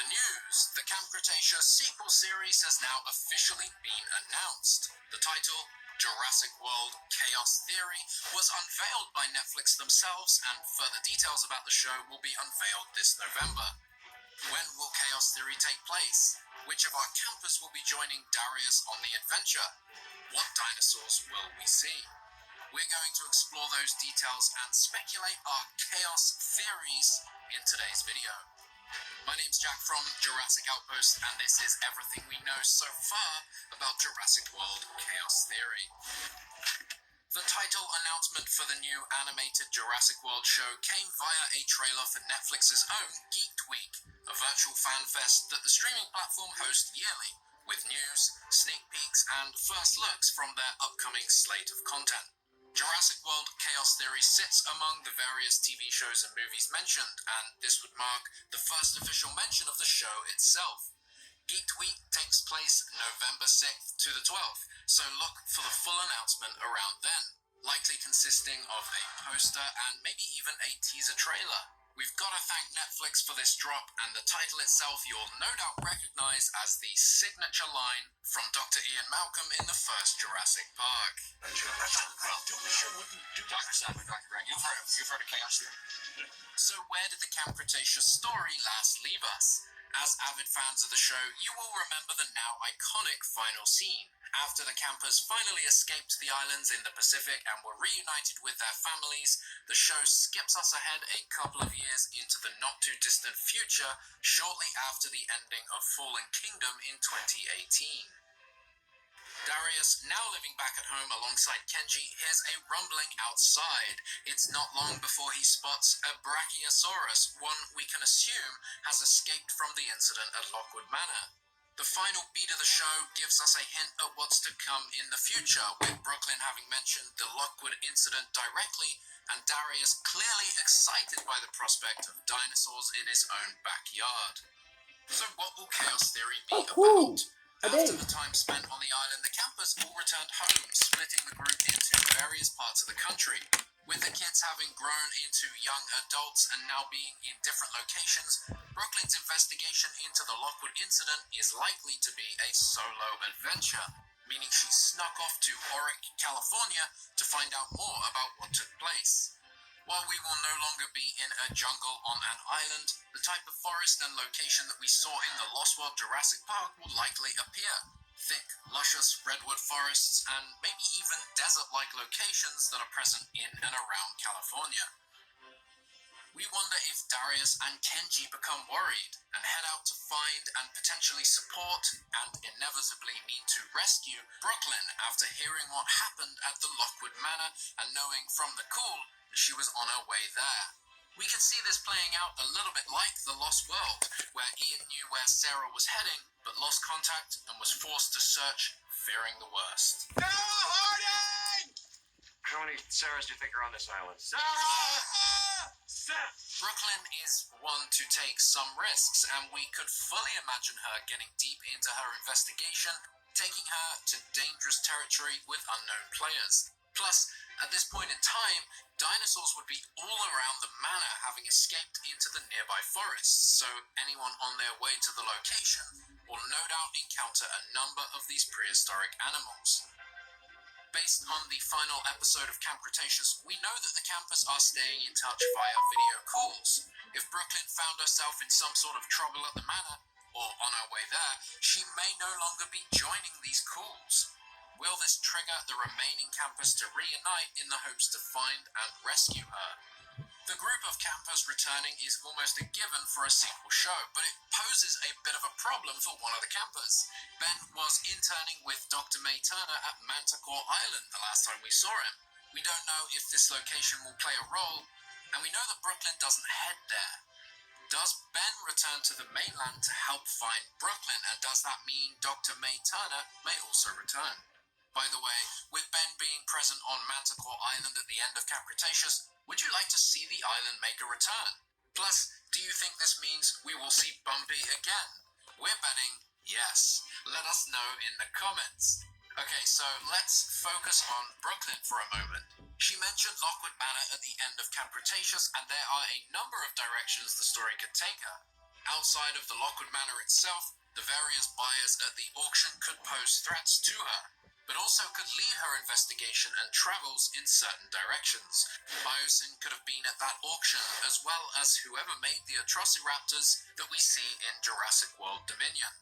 The news. The Camp Cretaceous sequel series has now officially been announced. The title, Jurassic World Chaos Theory, was unveiled by Netflix themselves, and further details about the show will be unveiled this November. When will Chaos Theory take place? Which of our campers will be joining Darius on the adventure? What dinosaurs will we see? We're going to explore those details and speculate our chaos theories in today's video. My name's Jack from Jurassic Outpost, and this is everything we know so far about Jurassic World Chaos Theory. The title announcement for the new animated Jurassic World show came via a trailer for Netflix's own Geek Week, a virtual fan fest that the streaming platform hosts yearly, with news, sneak peeks, and first looks from their upcoming slate of content. Jurassic World Chaos Theory sits among the various TV shows and movies mentioned, and this would mark the first official mention of the show itself. Geek Week takes place November 6th to the 12th, so look for the full announcement around then, likely consisting of a poster and maybe even a teaser trailer. We've got to thank Netflix for this drop, and the title itself you'll no doubt recognize as the signature line from Dr. Ian Malcolm in the first Jurassic Park. You've heard of Chaos Theory? So where did the Camp Cretaceous story last leave us? As avid fans of the show, you will remember the now iconic final scene. After the campers finally escaped the islands in the Pacific and were reunited with their families, the show skips us ahead a couple of years into the not-too-distant future, shortly after the ending of Fallen Kingdom in 2018. Darius, now living back at home alongside Kenji, hears a rumbling outside. It's not long before he spots a Brachiosaurus, one we can assume has escaped from the incident at Lockwood Manor. The final beat of the show gives us a hint at what's to come in the future, with Brooklyn having mentioned the Lockwood incident directly, and Darius clearly excited by the prospect of dinosaurs in his own backyard. So what will Chaos Theory be about? After the time spent on the island, the campers all returned home, splitting the group into various parts of the country. With the kids having grown into young adults and now being in different locations, Brooklyn's investigation into the Lockwood incident is likely to be a solo adventure, meaning she snuck off to Oric, California to find out more about what took place. While we will no longer be in a jungle on an island, the type of forest and location that we saw in the Lost World Jurassic Park will likely appear. Thick, luscious redwood forests and maybe even desert-like locations that are present in and around California. We wonder if Darius and Kenji become worried and head out to find and potentially support and inevitably need to rescue Brooklyn after hearing what happened at the Lockwood Manor and knowing from the call she was on her way there. We could see this playing out a little bit like The Lost World, where Ian knew where Sarah was heading, but lost contact and was forced to search, fearing the worst. No, Harding! How many Sarahs do you think are on this island? Sarah! Sarah! Brooklyn is one to take some risks, and we could fully imagine her getting deep into her investigation, taking her to dangerous territory with unknown players. Plus, at this point in time, dinosaurs would be all around the manor, having escaped into the nearby forests, so anyone on their way to the location will no doubt encounter a number of these prehistoric animals. Based on the final episode of Camp Cretaceous, we know that the campers are staying in touch via video calls. If Brooklyn found herself in some sort of trouble at the manor, or on her way there, she may no longer be joining these calls. Will this trigger the remaining campers to reunite in the hopes to find and rescue her? The group of campers returning is almost a given for a sequel show, but it poses a bit of a problem for one of the campers. Ben was interning with Dr. May Turner at Manticore Island the last time we saw him. We don't know if this location will play a role, and we know that Brooklyn doesn't head there. Does Ben return to the mainland to help find Brooklyn, and does that mean Dr. May Turner may also return? By the way, with Ben being present on Manticore Island at the end of Camp Cretaceous, would you like to see the island make a return? Plus, do you think this means we will see Bumpy again? We're betting yes. Let us know in the comments. Okay, so let's focus on Brooklyn for a moment. She mentioned Lockwood Manor at the end of Camp Cretaceous, and there are a number of directions the story could take her. Outside of the Lockwood Manor itself, the various buyers at the auction could pose threats to her, but also could lead her investigation and travels in certain directions. Biosyn could have been at that auction, as well as whoever made the Atrociraptors that we see in Jurassic World Dominion.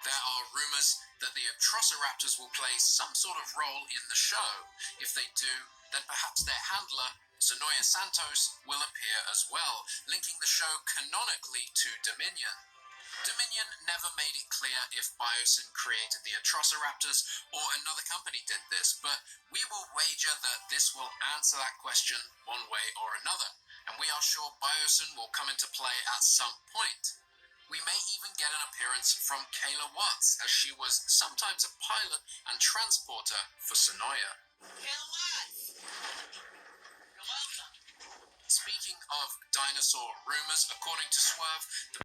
There are rumours that the Atrociraptors will play some sort of role in the show. If they do, then perhaps their handler, Sonoya Santos, will appear as well, linking the show canonically to Dominion. Dominion never made it clear if Biosyn created the Atrociraptors or another company did this, but we will wager that this will answer that question one way or another, and we are sure Biosyn will come into play at some point. We may even get an appearance from Kayla Watts, as she was sometimes a pilot and transporter for Sonoya. Kayla Watts! You're welcome. Speaking of dinosaur rumours, according to Swerve, the